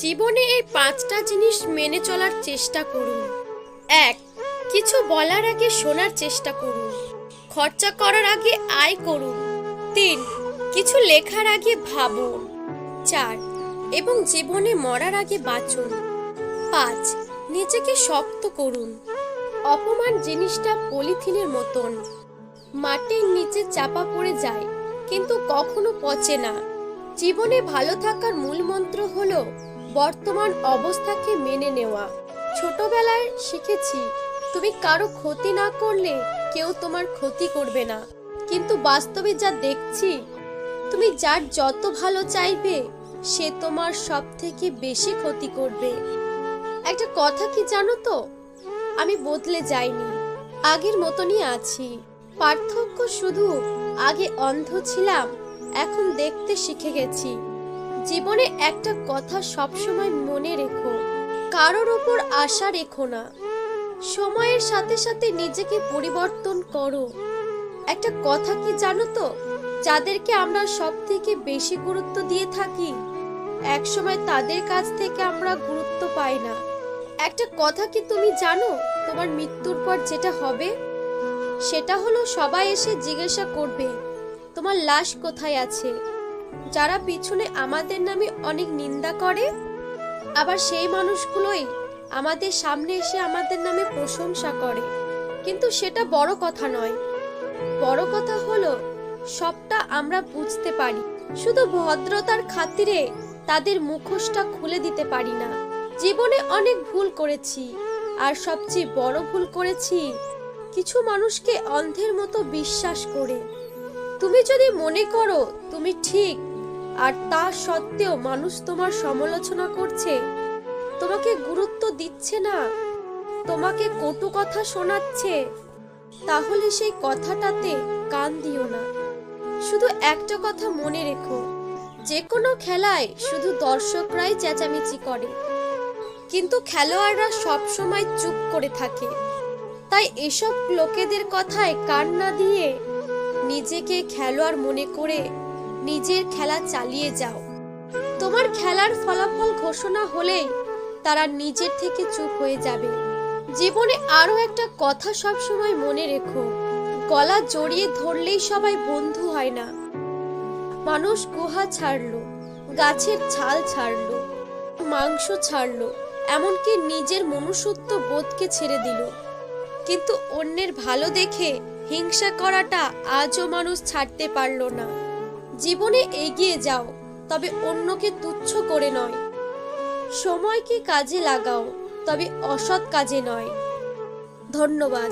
জীবনে এই 5টা জিনিস মেনে চলার চেষ্টা করুন। 1. কিছু বলার আগে শোনার চেষ্টা করুন। খরচা করার আগে আয় করুন। 3. কিছু লেখার আগে ভাবুন। 4. এবং জীবনে মরার আগে বাঁচুন। 5. নিজেকে শক্ত করুন। অপমান জিনিসটা পলিথিনের মতন, মাটির নিচে চাপা পড়ে যায় কিন্তু কখনো পচে না। জীবনে ভালো থাকার মূল মন্ত্র হলো বর্তমান অবস্থাকে মেনে নেওয়া। ছোটবেলায় শিখেছি তুমি কারো ক্ষতি না করলে কেউ তোমার ক্ষতি করবে না, কিন্তু বাস্তবে যা দেখছি তুমি যার যত ভালো চাইবে সে তোমার সব থেকে বেশি ক্ষতি করবে। একটা কথা কি জানো তো, আমি বদলে যাইনি, আগের মতনই আছি। পার্থক্য শুধু আগে অন্ধ ছিলাম, এখন দেখতে শিখে গেছি। জীবনে একটা কথা সবসময় মনে রেখো, কারোর ওপর আশা রেখো না। সময়ের সাথে সাথে নিজেকে পরিবর্তন করো। একটা কথা কি জানো তো, যাদেরকে আমরা সব থেকে বেশি গুরুত্ব দিয়ে থাকি একসময় তাদের কাছ থেকে আমরা গুরুত্ব পাই না। একটা কথা কি তুমি জানো, তোমার মৃত্যুর পর যেটা হবে সেটা হলো সবাই এসে জিজ্ঞাসা করবে তোমার লাশ কোথায় আছে। যারা পিছনে আমাদের নামে অনেক নিন্দা করে, আবার সেই মানুষগুলোই আমাদের সামনে এসে আমাদের নামে প্রশংসা করে। কিন্তু সেটা বড় কথা নয়, বড় কথা হলো সবটা আমরা বুঝতে পারি, শুধু ভদ্রতার খাতিরে তাদের মুখোশটা খুলে দিতে পারি না। জীবনে অনেক ভুল করেছি, আর সবচেয়ে বড় ভুল করেছি কিছু মানুষকে অন্ধের মতো বিশ্বাস করে। তুমি যদি মনে করো তুমি ঠিক, আর তা সত্ত্বেও মানুষ তোমার সমালোচনা করছে, তোমাকে গুরুত্ব দিচ্ছে না, তোমাকে কটু কথা শোনাচ্ছে, তাহলে সেই কথাটাতে কান দিও না। শুধু একটা কথা মনে রেখো, যে কোনো খেলায় শুধু দর্শকরাই চেঁচামেচি করে, কিন্তু খেলোয়াড়রা সব সময় চুপ করে থাকে। তাই এসব লোকেদের কথায় কান না দিয়ে নিজেকে খেলোয়াড় মনে করে নিজের খেলা চালিয়ে যাও। তোমার খেলার ফলাফল ঘোষণা হলেই তারা নিজের থেকে চুপ হয়ে যাবে। জীবনে আরো একটা কথা সব সময় মনে রেখো, গলা জড়িয়ে ধরলেই সবাই বন্ধু হয় না। মানুষ গুহা ছাড়লো, গাছের ছাল ছাড়লো, মাংস ছাড়লো, এমনকি নিজের মনুষ্যত্ব বোধকে ছেড়ে দিল, কিন্তু অন্যের ভালো দেখে হিংসা করাটা আজও মানুষ ছাড়তে পারলো না। জীবনে এগিয়ে যাও, তবে অন্যকে তুচ্ছ করে নয়। সময়কে কাজে লাগাও, তবে অসৎ কাজে নয়। ধন্যবাদ।